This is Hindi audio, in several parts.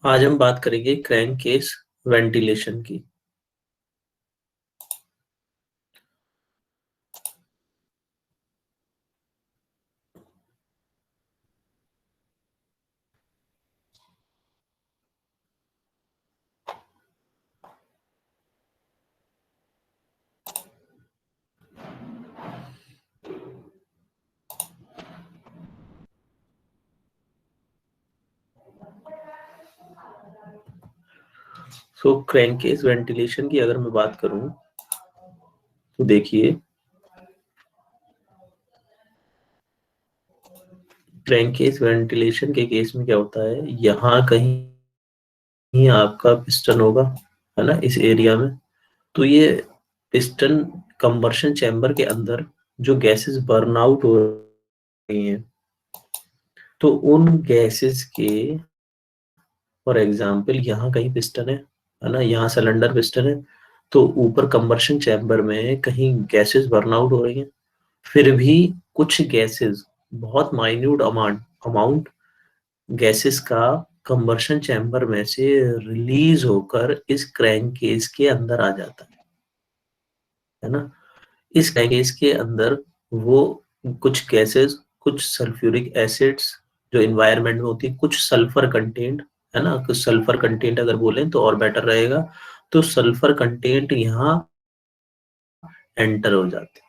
आज हम बात करेंगे क्रैंक केस वेंटिलेशन की। सो क्रैंक केस वेंटिलेशन की अगर मैं बात करूं तो देखिए, क्रैंक केस वेंटिलेशन के केस में क्या होता है, यहाँ कहीं आपका पिस्टन होगा, है ना, इस एरिया में। तो ये पिस्टन कंबर्शन चैम्बर के अंदर जो गैसेस बर्न आउट हो रही हैं, तो उन गैसेस के, फॉर एग्जाम्पल यहाँ कहीं पिस्टन है ना, यहाँ सिलेंडर पिस्टन है, तो ऊपर कंबर्शन चैम्बर में कहीं गैसेस बर्न आउट हो रही हैं। फिर भी कुछ गैसेस, बहुत माइन्यूट अमाउंट गैसेस का कंबर्शन चैम्बर में से रिलीज होकर इस क्रैंक केस के अंदर आ जाता है ना। इस क्रैंक केस के अंदर वो कुछ गैसेस, कुछ सल्फ्यूरिक एसिड्स जो इन्वायरमेंट में होती है, कुछ सल्फर कंटेंट, है ना, कुछ सल्फर कंटेंट अगर बोलें तो और बेटर रहेगा, तो सल्फर कंटेंट यहाँ एंटर हो जाते हैं।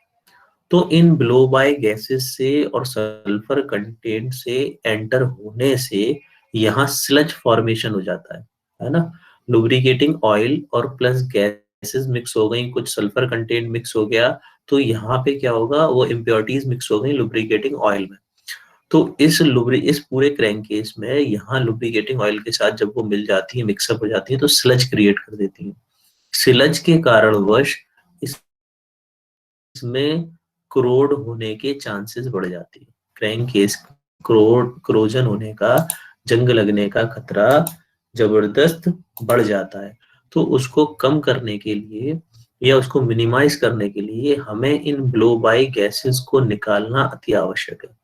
तो इन ब्लो बाय गैसेस से और सल्फर कंटेंट से एंटर होने से यहाँ स्लज फॉर्मेशन हो जाता है ना। लुब्रिकेटिंग ऑयल और प्लस गैसेस मिक्स हो गई, कुछ सल्फर कंटेंट मिक्स हो गया, तो यहाँ पे क्या होगा, वो इम्प्योरिटीज मिक्स हो गई लुब्रिकेटिंग ऑयल में। तो इस पूरे क्रैंक केस में यहाँ लुब्रिकेटिंग ऑयल के साथ जब वो मिल जाती है, मिक्सअप हो जाती है, तो स्लज क्रिएट कर देती है। स्लज के कारणवश इसमें क्रोड होने के चांसेस बढ़ जाती है। क्रैंक केस क्रोजन होने का, जंग लगने का खतरा जबरदस्त बढ़ जाता है। तो उसको कम करने के लिए या उसको मिनिमाइज करने के लिए हमें इन ब्लो बाय गैसेस को निकालना अति आवश्यक है।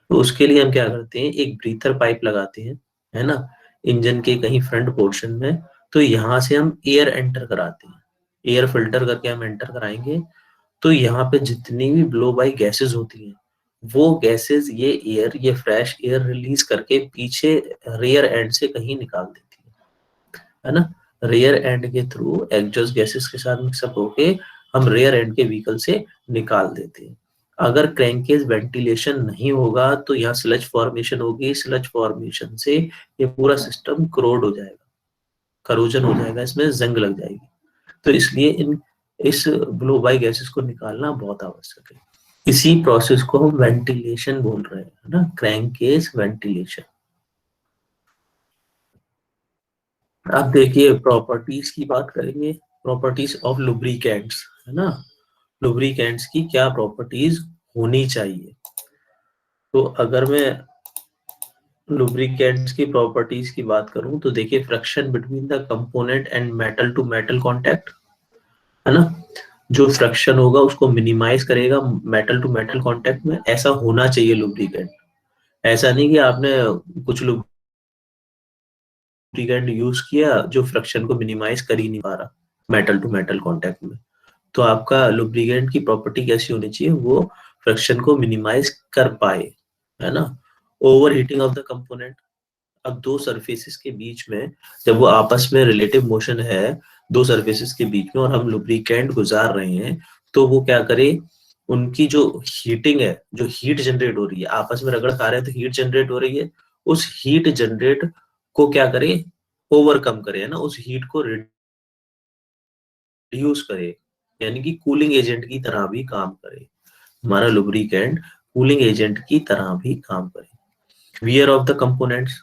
तो उसके लिए हम क्या करते हैं, एक ब्रीथर पाइप लगाते हैं, है ना, इंजन के कहीं फ्रंट पोर्शन में। तो यहाँ से हम एयर एंटर कराते हैं, एयर फिल्टर करके हम एंटर कराएंगे। तो यहाँ पे जितनी भी ब्लो बाई गैसेस होती हैं, वो गैसेस ये फ्रेश एयर रिलीज करके पीछे रेयर एंड से कहीं निकाल देती है ना। रेयर एंड के थ्रू एग्जॉस्ट गैसेस के साथ मिक्सअप होके हम रेयर एंड के व्हीकल से निकाल देते हैं। अगर क्रैंकेज वेंटिलेशन नहीं होगा तो यहाँ स्लज फॉर्मेशन होगी, स्लज फॉर्मेशन से ये पूरा सिस्टम क्रोड हो जाएगा, करोजन हो जाएगा, इसमें जंग लग जाएगी। तो इसलिए इस ब्लो बाई गैसेस को निकालना बहुत आवश्यक है। इसी प्रोसेस को हम वेंटिलेशन बोल रहे हैं, है ना, क्रैंक केस वेंटिलेशन। अब देखिए, प्रॉपर्टीज की बात करेंगे, प्रॉपर्टीज ऑफ लुब्रिकेंट्स, है ना, लुब्रिकेंट्स की क्या प्रॉपर्टीज होनी चाहिए। तो अगर मैं लुब्रिकेंट्स की प्रॉपर्टीज की बात करूं तो देखिए, friction between the component and metal to metal contact, है ना, जो फ्रिक्शन होगा उसको मिनिमाइज करेगा मेटल टू मेटल कांटेक्ट में, ऐसा होना चाहिए लुब्रिकेंट। ऐसा नहीं कि आपने कुछ लुब्रिकेंट यूज किया जो फ्रिक्शन को मिनिमाइज कर ही नहीं पा रहा मेटल टू मेटल कांटेक्ट में। तो आपका लुब्रिकेंट की प्रॉपर्टी कैसी होनी चाहिए, वो फ्रिक्शन को मिनिमाइज कर पाए, है ना। Over heating of the component, अब दो सरफेसेस के बीच में जब वो आपस में रिलेटिव मोशन है, दो सरफेसेस के बीच में, और हम लुब्रिकेंट गुजार रहे हैं, तो वो क्या करे, उनकी जो हीटिंग है, जो हीट जनरेट हो रही है, आपस में रगड़ खा रहे हैं तो हीट जनरेट हो रही है, उस हीट जनरेट को क्या करे, ओवरकम करे, है ना, उस हीट को रिड्यूस करे, यानी कि कूलिंग एजेंट की तरह भी काम करे। हमारा लुब्रिकेंट कूलिंग एजेंट की तरह भी काम करे। वियर ऑफ द कंपोनेंट्स,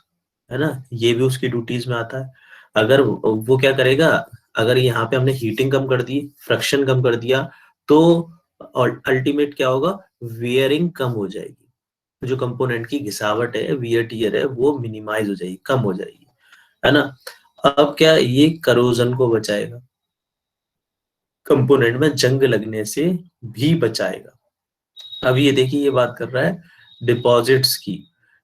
है ना, ये भी उसकी ड्यूटीज में आता है। अगर वो क्या करेगा, अगर यहाँ पे हमने हीटिंग कम कर दी, फ्रिक्शन कम कर दिया, तो अल्टीमेट क्या होगा, वियरिंग कम हो जाएगी, जो कंपोनेंट की घिसावट है, वियर टियर है, वो मिनिमाइज हो जाएगी, कम हो जाएगी, है ना। अब क्या ये करोजन को बचाएगा, कंपोनेंट में जंग लगने से भी बचाएगा। अब ये देखिए, ये बात कर रहा है डिपॉजिट्स की।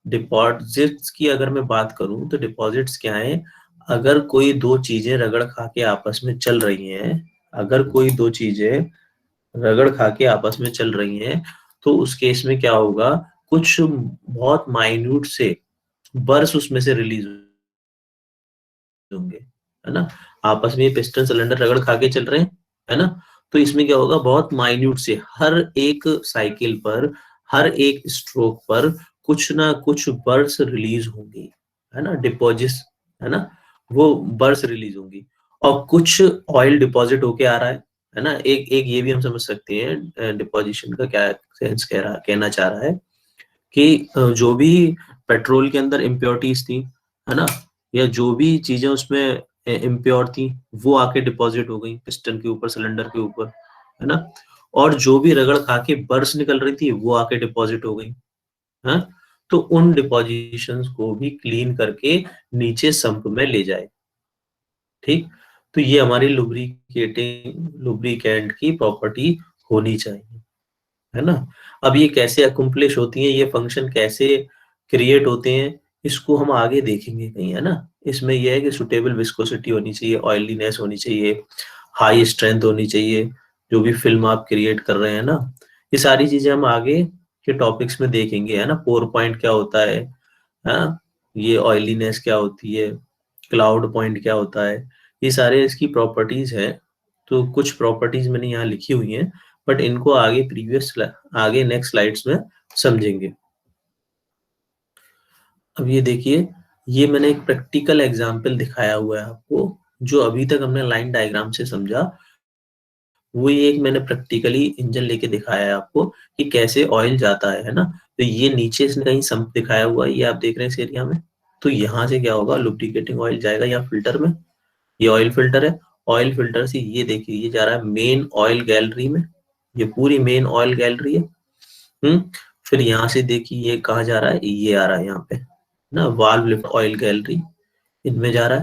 डिपॉजिट्स की अगर मैं बात करूं तो डिपॉजिट्स क्या है, अगर कोई दो चीजें रगड़ खा के आपस में चल रही हैं, अगर कोई दो चीजें रगड़ खा के आपस में चल रही हैं, तो उस केस में क्या होगा, कुछ बहुत माइन्यूट से बर्स उसमें से रिलीज होंगे, है ना। आपस में पिस्टन सिलेंडर रगड़ खा के चल रहे हैं, है ना। तो इसमें क्या होगा, बहुत माइन्यूट से हर एक साइकिल पर, हर एक स्ट्रोक पर कुछ ना कुछ बर्स रिलीज होंगी, है ना, डिपॉजिट्स, है ना, वो बर्स रिलीज होंगी। और कुछ ऑयल डिपॉजिट होके आ रहा है ना। एक एक ये भी हम समझ सकते हैं डिपोजिशन का क्या सेंस कहना चाह रहा है कि जो भी पेट्रोल के अंदर इम्प्योरिटीज थी, है ना, या जो भी चीजें उसमें इम्प्योर थी, वो आके डिपॉजिट हो गई पिस्टन के ऊपर, सिलेंडर के ऊपर, है ना। और जो भी रगड़ खा के बर्स निकल रही थी, वो आके डिपॉजिट हो गई, है। तो उन डिपोजिशंस को भी क्लीन करके नीचे संप में ले जाए, ठीक। तो ये हमारी लुब्रिकेंट की प्रॉपर्टी होनी चाहिए, है ना। अब ये कैसे अकम्प्लिश होती है, ये फंक्शन कैसे क्रिएट होते हैं, इसको हम आगे देखेंगे कहीं, है ना। इसमें यह है कि सुटेबल विस्कोसिटी होनी चाहिए, ऑयलीनेस होनी चाहिए, हाई स्ट्रेंथ होनी चाहिए, जो भी फिल्म आप क्रिएट कर रहे हैं ना। ये सारी चीजें हम आगे के टॉपिक्स में देखेंगे, है ना। पोर पॉइंट क्या होता है, हाँ, ये ऑयलीनेस क्या होती है, क्लाउड पॉइंट क्या होता है, ये सारे इसकी प्रॉपर्टीज है। तो कुछ प्रॉपर्टीज मैंने यहाँ लिखी हुई हैं, बट इनको आगे नेक्स्ट स्लाइड्स में समझेंगे। अब ये देखिए, ये मैंने एक प्रैक्टिकल एग्जांपल दिखाया हुआ है आपको। जो अभी तक हमने लाइन डायग्राम से समझा, वो ये एक मैंने प्रैक्टिकली इंजन लेके दिखाया है आपको कि कैसे ऑयल जाता है ना। तो ये नीचे इसने कहीं सम्प दिखाया हुआ है, ये आप देख रहे हैं इस एरिया में। तो यहाँ से क्या होगा, लुब्रिकेटिंग ऑयल जाएगा यहाँ फिल्टर में, ये ऑयल फिल्टर है। ऑयल फिल्टर से ये देखिए, ये जा रहा है मेन ऑयल गैलरी में, ये पूरी मेन ऑयल गैलरी है। फिर यहाँ से देखिए ये कहाँ जा रहा है, ये आ रहा है यहाँ पे ना, वाल्व लिफ्ट ऑयल गैलरी, इनमें जा रहा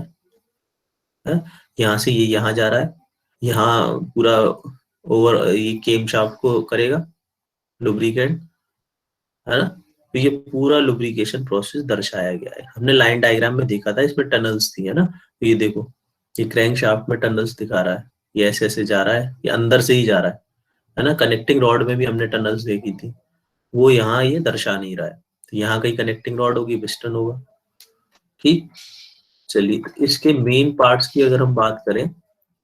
है। यहाँ से ये यहाँ जा रहा है, यहाँ पूरा ओवर ये केम शाफ्ट को करेगा लुब्रिकेंट, है ना। तो ये पूरा लुब्रिकेशन प्रोसेस दर्शाया गया है, हमने लाइन डायग्राम में देखा था, इसमें टनल्स थी, है ना। तो ये देखो, ये क्रैंक शाफ्ट में टनल्स दिखा रहा है, ये ऐसे ऐसे जा रहा है, ये अंदर से ही जा रहा है ना। कनेक्टिंग रॉड में भी हमने टनल्स देखी थी, वो यहाँ ये दर्शा नहीं रहा है। तो यहाँ कहीं कनेक्टिंग रॉड होगी, पिस्टन होगा, ठीक। चलिए, तो इसके मेन पार्ट्स की अगर हम बात करें,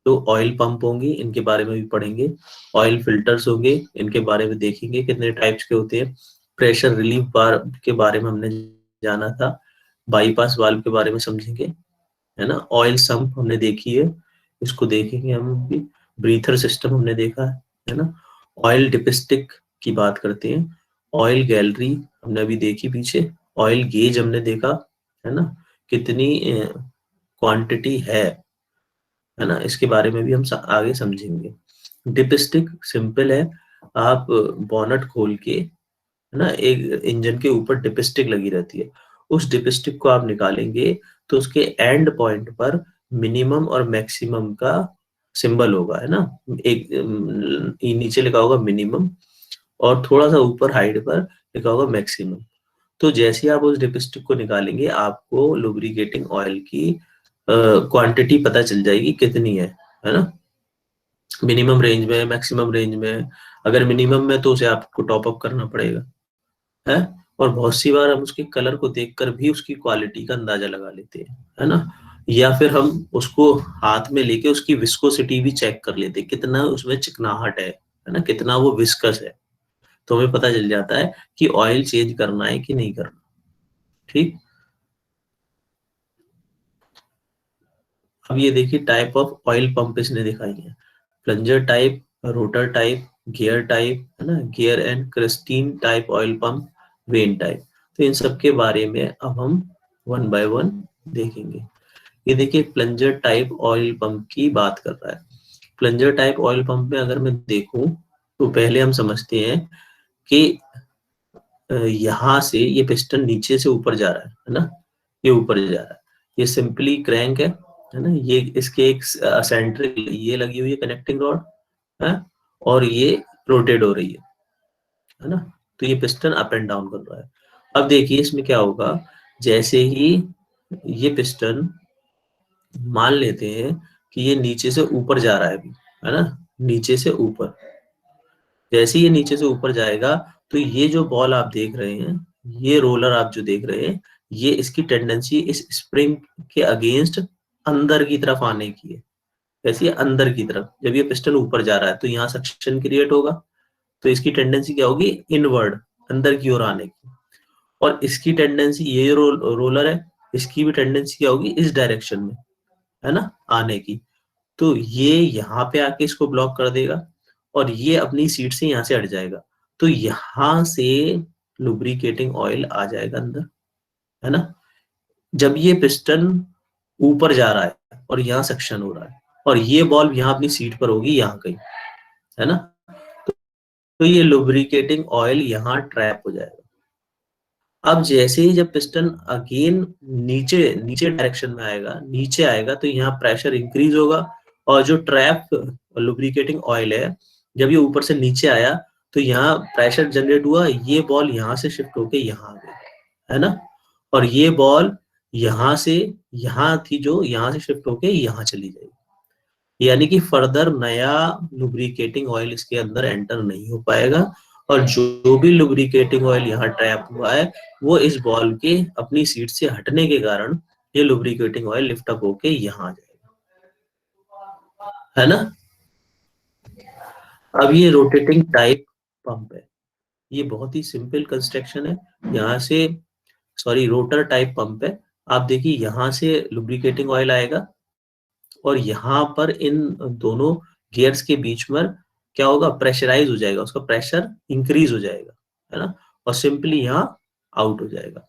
तो ऑयल पंप होंगी, इनके बारे में भी पढ़ेंगे। ऑयल फिल्टर्स होंगे, इनके बारे में देखेंगे कितने टाइप्स के होते हैं। प्रेशर रिलीफ वाल्व के बारे में हमने जाना था, बाईपास वाल्व के बारे में समझेंगे, है ना। ऑयल सम्प हमने देखी है, इसको देखेंगे हम भी। ब्रीथर सिस्टम हमने देखा है ना। ऑयल डिपिस्टिक की बात करते हैं। ऑयल गैलरी हमने अभी देखी पीछे। ऑयल गेज हमने देखा, है ना, कितनी क्वांटिटी है ना, इसके बारे में भी हम आगे समझेंगे। डिपिस्टिक सिंपल है, आप बॉनट खोल के, है ना, एक इंजन के ऊपर डिपिस्टिक लगी रहती है, उस डिपिस्टिक को आप निकालेंगे तो उसके एंड पॉइंट पर मिनिमम और मैक्सिमम का सिंबल होगा, है ना। एक नीचे लिखा होगा मिनिमम, और थोड़ा सा ऊपर हाइट पर लिखा होगा मैक्सिमम। तो जैसे ही आप उस डिपिस्टिक को निकालेंगे, आपको लुब्रिकेटिंग ऑयल की क्वांटिटी पता चल जाएगी कितनी है ना। मिनिमम रेंज में, मैक्सिमम रेंज में। अगर मिनिमम में तो उसे आपको टॉप अप करना पड़ेगा, है। और बहुत सी बार हम उसके कलर को देखकर भी उसकी क्वालिटी का अंदाजा लगा लेते हैं, है ना। या फिर हम उसको हाथ में लेके उसकी विस्कोसिटी भी चेक कर लेते हैं, कितना उसमें चिकनाहट है ना, कितना वो विस्कस है। तो हमें पता चल जाता है कि ऑयल चेंज करना है कि नहीं करना, ठीक। अब ये देखिए, टाइप ऑफ ऑयल पंप इसने दिखाई है। Plunger type, rotor type, gear type, है ना, gear and Christine type oil pump, when type. तो इन सब के बारे में अब हम वन बाय वन देखेंगे। ये देखिए, प्लंजर टाइप ऑयल पंप की बात कर रहा है। प्लंजर टाइप ऑयल पंप में अगर मैं देखूं, तो पहले हम समझते हैं कि यहाँ से ये पिस्टन नीचे से ऊपर जा रहा है ना, ये ऊपर जा रहा है, ये सिंपली क्रैंक है ना, ये इसके एक सेंट्रिक ये लगी हुई है कनेक्टिंग रॉड है, और ये रोटेट हो रही है ना, तो ये पिस्टन अप एंड डाउन कर रहा है। अब देखिए इसमें क्या होगा, जैसे ही ये पिस्टन मान लेते हैं कि ये नीचे से ऊपर जा रहा है अभी, है ना, नीचे से ऊपर, जैसे ही ये नीचे से ऊपर जाएगा तो ये जो बॉल आप देख रहे हैं, ये रोलर आप जो देख रहे हैं, ये इसकी टेंडेंसी इस स्प्रिंग के अगेंस्ट अंदर की तरफ आने की है। जैसे ये अंदर की तरफ, जब ये पिस्टन ऊपर जा रहा है तो यहाँ सक्शन क्रिएट होगा, तो इसकी टेंडेंसी क्या होगी, इनवर्ड, अंदर की ओर आने की। और इसकी टेंडेंसी, ये रोलर है, इसकी भी टेंडेंसी क्या होगी, इस डायरेक्शन में, है ना, आने की। तो ये यहाँ पे आके इसको ब्लॉक कर देगा और ये अपनी सीट से यहाँ से हट जाएगा, तो यहाँ से लुब्रिकेटिंग ऑयल आ जाएगा अंदर, है ना। जब ये पिस्टन ऊपर जा रहा है और यहाँ सक्शन हो रहा है और ये बॉल यहाँ अपनी सीट पर होगी यहाँ कहीं, है ना, तो ये लुब्रिकेटिंग ऑयल यहाँ ट्रैप हो जाएगा। अब जैसे ही जब पिस्टन अगेन नीचे नीचे डायरेक्शन में आएगा, नीचे आएगा, तो यहाँ प्रेशर इंक्रीज होगा और जो ट्रैप लुब्रिकेटिंग ऑयल है, जब ये ऊपर से नीचे आया तो यहाँ प्रेशर जनरेट हुआ, ये बॉल यहाँ से शिफ्ट होके यहाँ आ गई, है ना, और ये बॉल यहाँ से, यहाँ थी जो, यहाँ से शिफ्ट होके यहाँ चली जाएगी, यानी कि फर्दर नया लुब्रिकेटिंग ऑयल इसके अंदर एंटर नहीं हो पाएगा, और जो भी लुब्रिकेटिंग ऑयल यहाँ ट्रैप हुआ है वो इस बॉल के अपनी सीट से हटने के कारण ये लुब्रिकेटिंग ऑयल लिफ्ट अप होके यहाँ आ जाएगा, है ना। अब ये रोटेटिंग टाइप पंप है, ये बहुत ही सिंपल कंस्ट्रक्शन है। यहाँ से, सॉरी, रोटर टाइप पंप है। आप देखिए यहाँ से लुब्रिकेटिंग ऑयल आएगा और यहाँ पर इन दोनों गियर्स के बीच में क्या होगा, प्रेशराइज हो जाएगा, उसका प्रेशर इंक्रीज हो जाएगा, है ना, और सिंपली यहाँ आउट हो जाएगा।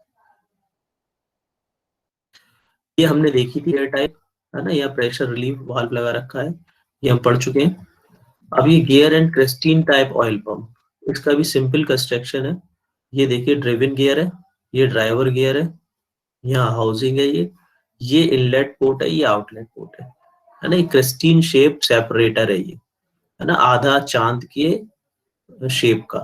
ये हमने देखी थी एयर टाइप, है ना, यहाँ प्रेशर रिलीफ वाल्व लगा रखा है, ये हम पढ़ चुके हैं। अब ये gear and Christine type oil pump, इसका भी सिंपल कंस्ट्रक्शन है। ये देखिए ड्रिवन गियर है, ये ड्राइवर गियर है, यहाँ हाउसिंग है, ये इनलेट पोर्ट है, ये आउटलेट पोर्ट है ना, ये क्रिस्टीन शेप सेपरेटर है, ये है ना, आधा चांद के शेप का।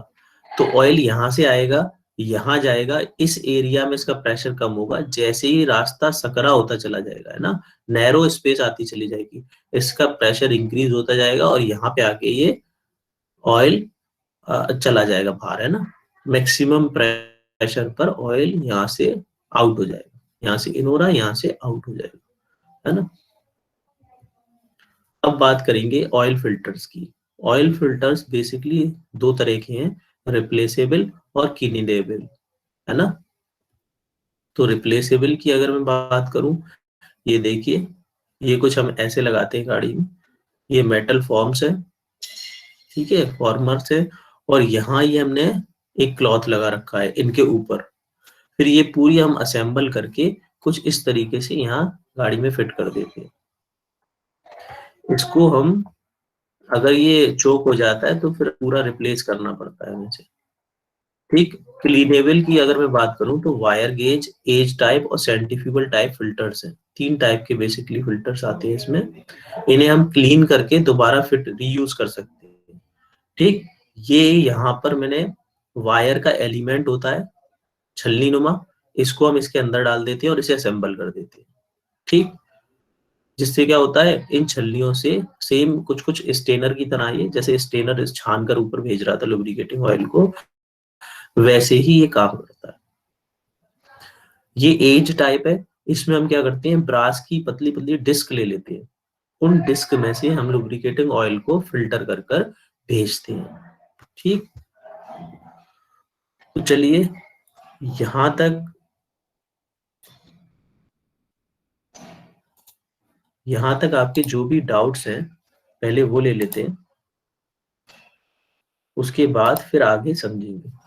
तो ऑयल यहाँ से आएगा, यहाँ जाएगा, इस एरिया में इसका प्रेशर कम होगा, जैसे ही रास्ता सकरा होता चला जाएगा, है ना, नैरो स्पेस आती चली जाएगी, इसका प्रेशर इंक्रीज होता जाएगा और यहाँ पे आके ये ऑयल चला जाएगा बाहर, है ना, मैक्सिमम प्रेशर पर ऑयल यहाँ से आउट हो जाएगा, यहाँ से इन हो रहा है, यहाँ से आउट हो जाएगा, है ना। अब बात करेंगे ऑयल फिल्टर्स की। ऑयल फिल्टर्स बेसिकली दो तरह के हैं, रिप्लेसेबल और क्लीनेबल, है ना। तो रिप्लेसेबल की अगर मैं बात करूं, ये देखिए, ये कुछ हम ऐसे लगाते हैं गाड़ी में, ये मेटल फॉर्म्स है, ठीक है, फॉर्मर्स है, और यहाँ ये हमने एक क्लॉथ लगा रखा है इनके ऊपर, फिर ये पूरी हम असेंबल करके कुछ इस तरीके से यहाँ गाड़ी में फिट कर देते हैं। इसको हम, अगर ये चोक हो जाता है तो फिर पूरा रिप्लेस करना पड़ता है मुझे, ठीक। क्लीनेबल की अगर मैं बात करूं तो वायर गेज, एज टाइप और सेंट्रीफ्यूगल टाइप फिल्टर्स हैं, तीन टाइप के बेसिकली फिल्टर्स आते हैं इसमें। इन्हें हम क्लीन करके दोबारा फिट रीयूज कर सकते हैं, ठीक। ये यहाँ पर मैंने वायर का एलिमेंट होता है छलनी नुमा, इसको हम इसके अंदर डाल देते हैं और इसे असेंबल कर देते हैं, ठीक। जिससे क्या होता है, इन छलनियों से सेम कुछ कुछ स्टेनर की तरह, ये जैसे स्टेनर इस छान कर ऊपर भेज रहा था लुब्रिकेटिंग ऑयल को, वैसे ही ये काम करता है। ये एज टाइप है, इसमें हम क्या करते हैं, ब्रास की पतली पतली डिस्क ले लेते हैं, उन डिस्क में से हम लुब्रिकेटिंग ऑयल को फिल्टर कर कर भेजते हैं, ठीक। तो चलिए, यहां तक आपके जो भी डाउट्स हैं पहले वो ले लेते हैं, उसके बाद फिर आगे समझेंगे।